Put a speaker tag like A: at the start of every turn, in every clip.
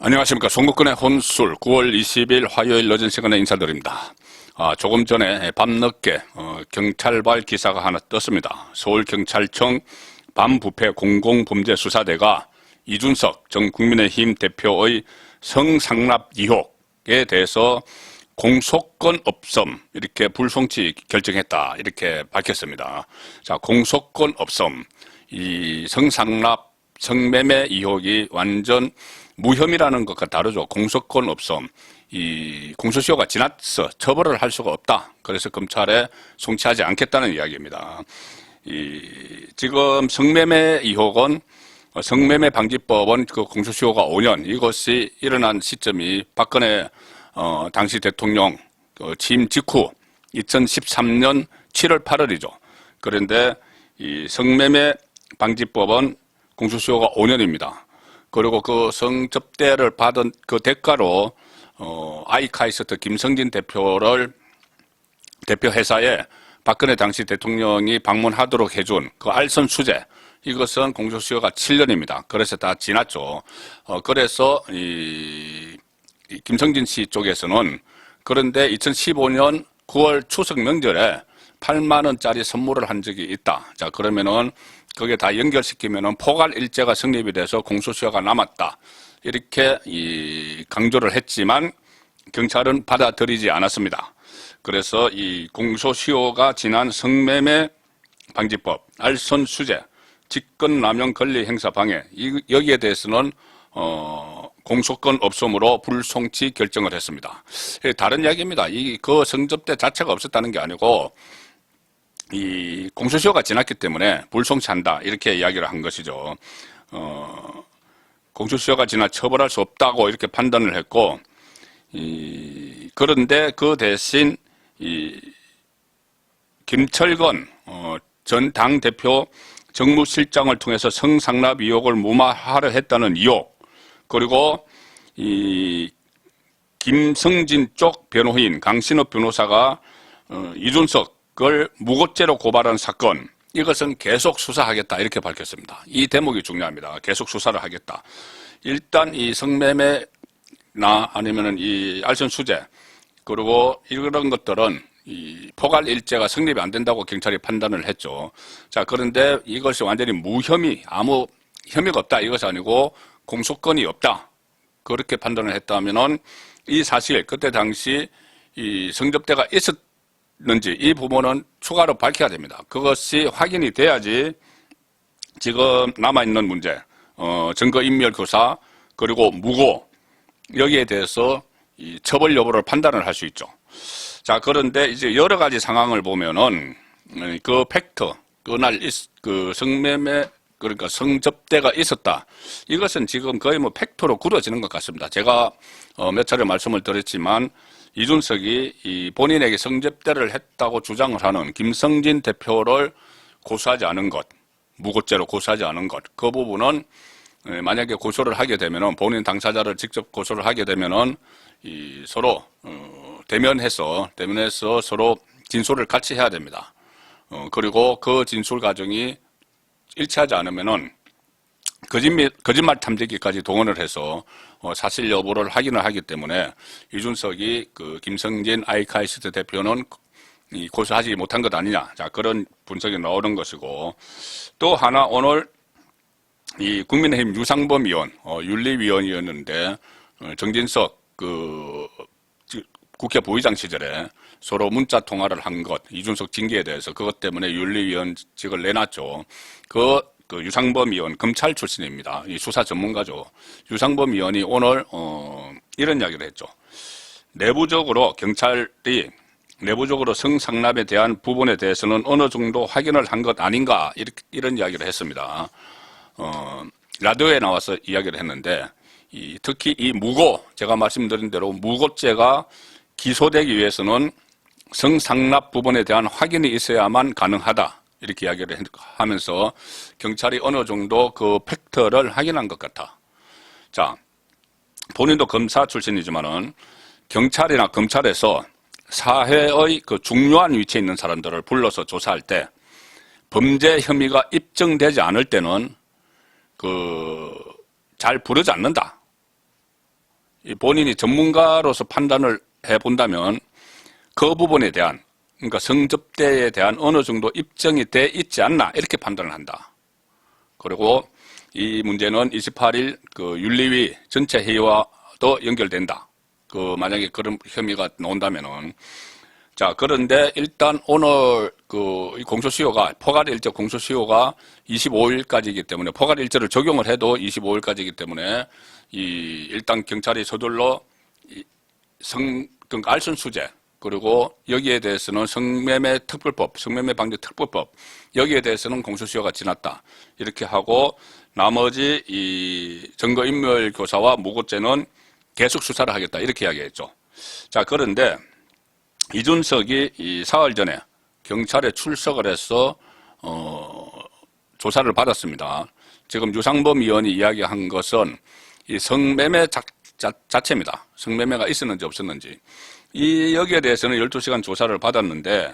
A: 안녕하십니까. 송국근의 혼술 9월 20일 화요일 늦은 시간에 인사드립니다. 조금 전에 밤늦게 경찰발 기사가 하나 떴습니다. 서울경찰청 반부패 공공범죄수사대가 이준석 전 국민의힘 대표의 성상납 의혹에 대해서 공소권 없음 이렇게 불송치 결정했다 이렇게 밝혔습니다. 자, 공소권 없음, 이 성상납 성매매 의혹이 완전 무혐의라는 것과 다르죠. 공소권 없음, 이 공소시효가 지났어 처벌을 할 수가 없다. 그래서 검찰에 송치하지 않겠다는 이야기입니다. 지금 성매매 의혹은 성매매 방지법은 그 공소시효가 5년, 이것이 일어난 시점이 박근혜 당시 대통령 취임 직후 2013년 7월 8일이죠. 그런데 이 성매매 방지법은 공소시효가 5년입니다. 그리고 그 성접대를 받은 그 대가로 아이카이스트 김성진 대표를 대표 회사에 박근혜 당시 대통령이 방문하도록 해준 그 알선 수재, 이것은 공소시효가 7년입니다. 그래서 다 지났죠. 그래서 이 김성진 씨 쪽에서는 그런데 2015년 9월 추석 명절에 8만 원짜리 선물을 한 적이 있다. 자, 그러면은 그게 다 연결시키면은 포괄 일죄가 성립이 돼서 공소시효가 남았다. 이렇게 강조를 했지만 경찰은 받아들이지 않았습니다. 그래서 이 공소시효가 지난 성매매 방지법, 알선 수재, 직권남용 권리 행사 방해, 여기에 대해서는 공소권 없음으로 불송치 결정을 했습니다. 다른 이야기입니다. 그 성접대 자체가 없었다는 게 아니고 이 공소시효가 지났기 때문에 불송치한다 이렇게 이야기를 한 것이죠. 공소시효가 지나 처벌할 수 없다고 이렇게 판단을 했고, 그런데 그 대신 김철건 전 당대표 정무실장을 통해서 성상납 의혹을 무마하려 했다는 의혹, 그리고 김성진 쪽 변호인 강신업 변호사가 이준석을 무고죄로 고발한 사건, 이것은 계속 수사하겠다 이렇게 밝혔습니다. 이 대목이 중요합니다. 계속 수사를 하겠다. 일단 이 성매매나 아니면은 이 알선 수재, 그리고 이런 것들은 이 포괄 일죄가 성립이 안 된다고 경찰이 판단을 했죠. 자, 그런데 이것이 완전히 무혐의, 아무 혐의가 없다 이것이 아니고 공소권이 없다 그렇게 판단을 했다면은 이 사실 그때 당시 이 성접대가 있었는지 이 부분은 추가로 밝혀야 됩니다. 그것이 확인이 돼야지 지금 남아있는 문제, 증거인멸 교사, 그리고 무고, 여기에 대해서 이 처벌 여부를 판단을 할 수 있죠. 자, 그런데 이제 여러 가지 상황을 보면은 그 팩트, 그날 그 성매매, 그러니까 성접대가 있었다. 이것은 지금 거의 뭐 팩트로 굳어지는 것 같습니다. 제가 몇 차례 말씀을 드렸지만 이준석이 이 본인에게 성접대를 했다고 주장을 하는 김성진 대표를 고소하지 않은 것, 무고죄로 고소하지 않은 것, 그 부분은 만약에 고소를 하게 되면은 본인 당사자를 직접 고소를 하게 되면은 이 서로 대면해서 서로 진술을 같이 해야 됩니다. 그리고 그 진술 과정이 일치하지 않으면은 거짓말 탐지기까지 동원을 해서 사실 여부를 확인을 하기 때문에 이준석이 그 김성진 아이카이스트 대표는 고소하지 못한 것 아니냐. 자, 그런 분석이 나오는 것이고, 또 하나 오늘 이 국민의힘 유상범 의원, 윤리위원이었는데 정진석 그 국회 부의장 시절에 서로 문자 통화를 한 것, 이준석 징계에 대해서 그것 때문에 윤리위원직을 내놨죠. 그 유상범 의원 검찰 출신입니다. 이 수사 전문가죠. 유상범 의원이 오늘 이런 이야기를 했죠. 내부적으로 경찰이 내부적으로 성상납에 대한 부분에 대해서는 어느 정도 확인을 한 것 아닌가 이런 이야기를 했습니다. 라디오에 나와서 이야기를 했는데 특히 이 무고, 제가 말씀드린 대로 무고죄가 기소되기 위해서는 성상납 부분에 대한 확인이 있어야만 가능하다. 이렇게 이야기를 하면서 경찰이 어느 정도 그 팩트를 확인한 것 같아. 자, 본인도 검사 출신이지만은 경찰이나 검찰에서 사회의 그 중요한 위치에 있는 사람들을 불러서 조사할 때 범죄 혐의가 입증되지 않을 때는 잘 부르지 않는다. 본인이 전문가로서 판단을 해본다면 그 부분에 대한, 그러니까 성접대에 대한 어느 정도 입증이 돼 있지 않나 이렇게 판단을 한다. 그리고 이 문제는 28일 그 윤리위 전체 회의와도 연결된다. 그 만약에 그런 혐의가 나온다면은, 자, 그런데 일단 오늘 이 공소시효가, 포괄일제 공소시효가 25일까지이기 때문에, 포괄일제를 적용을 해도 25일까지이기 때문에 일단 경찰이 서둘러 그러니까 알선수재, 그리고 여기에 대해서는 성매매 특별법, 성매매 방지 특별법, 여기에 대해서는 공소시효가 지났다 이렇게 하고, 나머지 증거인멸 교사와 무고죄는 계속 수사를 하겠다 이렇게 이야기했죠. 자, 그런데 이준석이 사흘 전에 경찰에 출석을 해서 조사를 받았습니다. 지금 유상범 의원이 이야기한 것은 이 성매매 자체입니다. 성매매가 있었는지 없었는지. 여기에 대해서는 12시간 조사를 받았는데,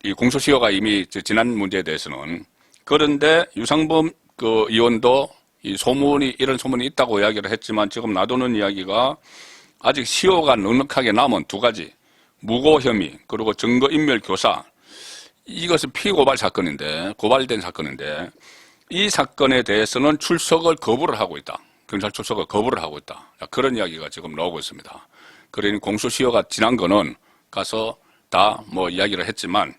A: 이 공소시효가 이미 지난 문제에 대해서는. 그런데 유상범 의원도 이런 소문이 있다고 이야기를 했지만, 지금 놔두는 이야기가 아직 시효가 넉넉하게 남은 두 가지, 무고 혐의 그리고 증거인멸 교사, 이것은 피고발 사건인데, 고발된 사건인데, 이 사건에 대해서는 출석을 거부를 하고 있다. 경찰 출석을 거부를 하고 있다. 그런 이야기가 지금 나오고 있습니다. 그러니 공소시효가 지난 거는 가서 다 이야기를 했지만,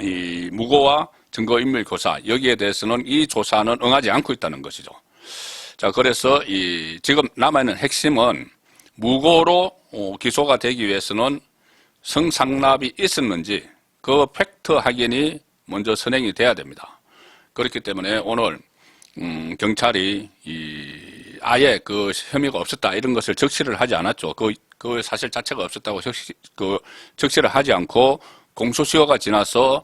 A: 이 무고와 증거인멸 교사, 여기에 대해서는 이 조사는 응하지 않고 있다는 것이죠. 자, 그래서 지금 남아있는 핵심은 무고로 기소가 되기 위해서는 성상납이 있었는지 그 팩트 확인이 먼저 선행이 돼야 됩니다. 그렇기 때문에 오늘 경찰이 아예 그 혐의가 없었다 이런 것을 적시를 하지 않았죠. 그 사실 자체가 없었다고 적시를 하지 않고, 공소시효가 지나서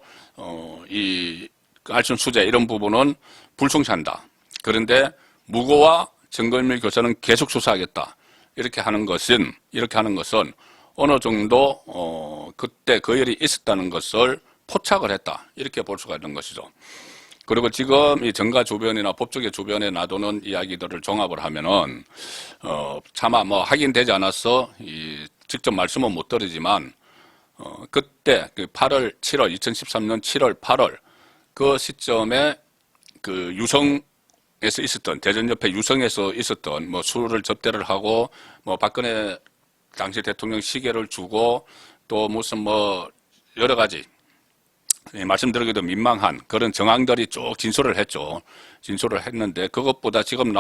A: 알선수재 이런 부분은 불충시한다. 그런데 무고와 증거인멸 교사는 계속 수사하겠다. 이렇게 하는 것은 어느 정도 그때 그 일이 있었다는 것을 포착을 했다. 이렇게 볼 수가 있는 것이죠. 그리고 지금 이 정가 주변이나 법조계 주변에 놔두는 이야기들을 종합을 하면은, 차마 확인되지 않아서 직접 말씀은 못 드리지만, 그때 8월, 7월, 2013년 7월, 8월 그 시점에 유성에서 있었던, 대전 옆에 유성에서 있었던 술을 접대를 하고, 박근혜 당시 대통령 시계를 주고, 또 무슨 여러 가지, 말씀드리기도 민망한 그런 정황들이 쭉 진술을 했죠. 진술을 했는데, 그것보다 지금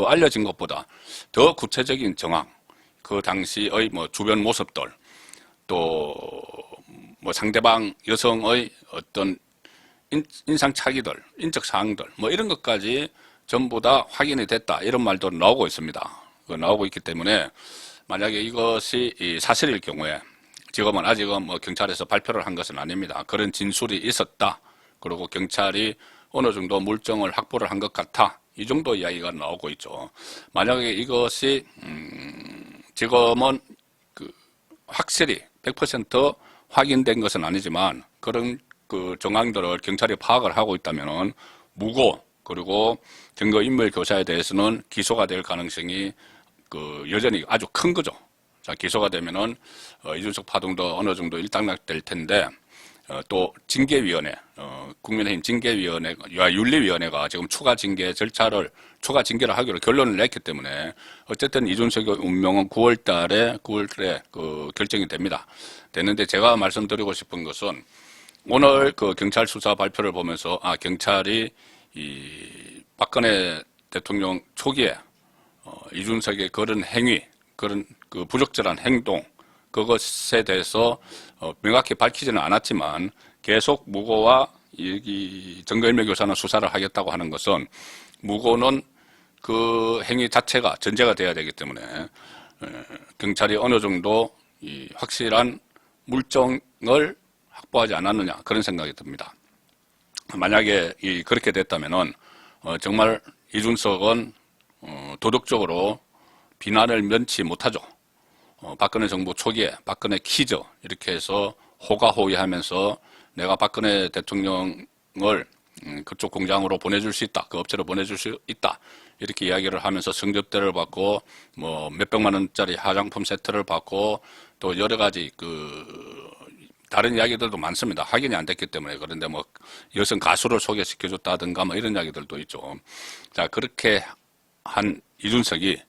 A: 알려진 것보다 더 구체적인 정황, 그 당시의 주변 모습들, 또 상대방 여성의 어떤 인상착의들, 인적 사항들, 이런 것까지 전부 다 확인이 됐다, 이런 말도 나오고 있습니다. 나오고 있기 때문에 만약에 이것이 사실일 경우에, 지금은 아직은 경찰에서 발표를 한 것은 아닙니다. 그런 진술이 있었다. 그리고 경찰이 어느 정도 물증을 확보를 한 것 같아. 이 정도 이야기가 나오고 있죠. 만약에 이것이 지금은 확실히 100% 확인된 것은 아니지만, 그런 정황들을 경찰이 파악을 하고 있다면은 무고 그리고 증거인멸 교사에 대해서는 기소가 될 가능성이 여전히 아주 큰 거죠. 자, 기소가 되면은 이준석 파동도 어느 정도 일단락될 텐데, 또 징계위원회, 국민의힘 징계위원회가, 윤리위원회가 지금 추가 징계를 하기로 결론을 냈기 때문에, 어쨌든 이준석의 운명은 9월달에 결정이 됩니다. 됐는데, 제가 말씀드리고 싶은 것은, 오늘 경찰 수사 발표를 보면서, 경찰이 박근혜 대통령 초기에 이준석의 그런 행위, 그런 부적절한 행동, 그것에 대해서 명확히 밝히지는 않았지만, 계속 무고와 증거인멸 교사는 수사를 하겠다고 하는 것은, 무고는 그 행위 자체가 전제가 돼야 되기 때문에, 경찰이 어느 정도 확실한 물증을 확보하지 않았느냐, 그런 생각이 듭니다. 만약에 그렇게 됐다면은 정말 이준석은 도덕적으로 비난을 면치 못하죠. 박근혜 정부 초기에 박근혜 키즈 이렇게 해서 호가호위하면서 내가 박근혜 대통령을 그쪽 공장으로 보내줄 수 있다, 그 업체로 보내줄 수 있다, 이렇게 이야기를 하면서 성접대를 받고 뭐 몇백만 원짜리 화장품 세트를 받고 또 여러 가지 다른 이야기들도 많습니다. 확인이 안 됐기 때문에. 그런데 뭐 여성 가수를 소개시켜줬다든가 뭐 이런 이야기들도 있죠. 자, 그렇게 한 이준석이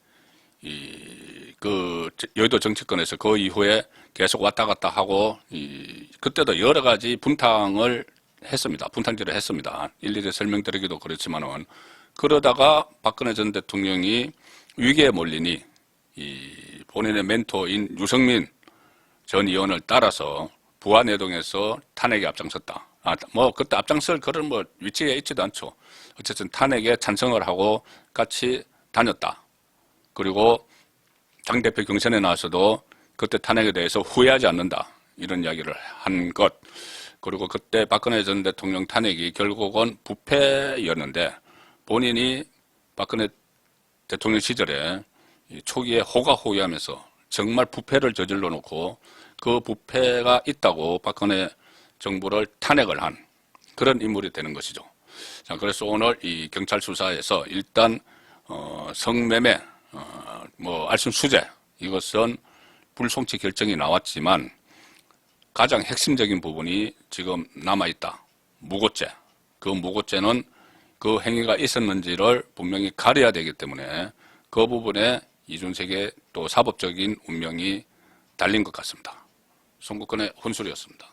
A: 여의도 정치권에서 그 이후에 계속 왔다 갔다 하고 그때도 여러 가지 분탕을 했습니다. 분탕질을 했습니다. 일일이 설명드리기도 그렇지만은 그러다가 박근혜 전 대통령이 위기에 몰리니 본인의 멘토인 유승민 전 의원을 따라서 부안해동에서 탄핵에 앞장섰다. 그때 앞장설 그런 위치에 있지도 않죠. 어쨌든 탄핵에 찬성을 하고 같이 다녔다. 그리고 당대표 경선에 나와서도 그때 탄핵에 대해서 후회하지 않는다. 이런 이야기를 한 것. 그리고 그때 박근혜 전 대통령 탄핵이 결국은 부패였는데 본인이 박근혜 대통령 시절에 초기에 호가호위하면서 정말 부패를 저질러 놓고 그 부패가 있다고 박근혜 정부를 탄핵을 한 그런 인물이 되는 것이죠. 자, 그래서 오늘 이 경찰 수사에서 일단 성매매, 알선 수재 이것은 불송치 결정이 나왔지만 가장 핵심적인 부분이 지금 남아있다. 무고죄. 그 무고죄는 그 행위가 있었는지를 분명히 가려야 되기 때문에 그 부분에 이준석의 또 사법적인 운명이 달린 것 같습니다. 송국근의 혼술이었습니다.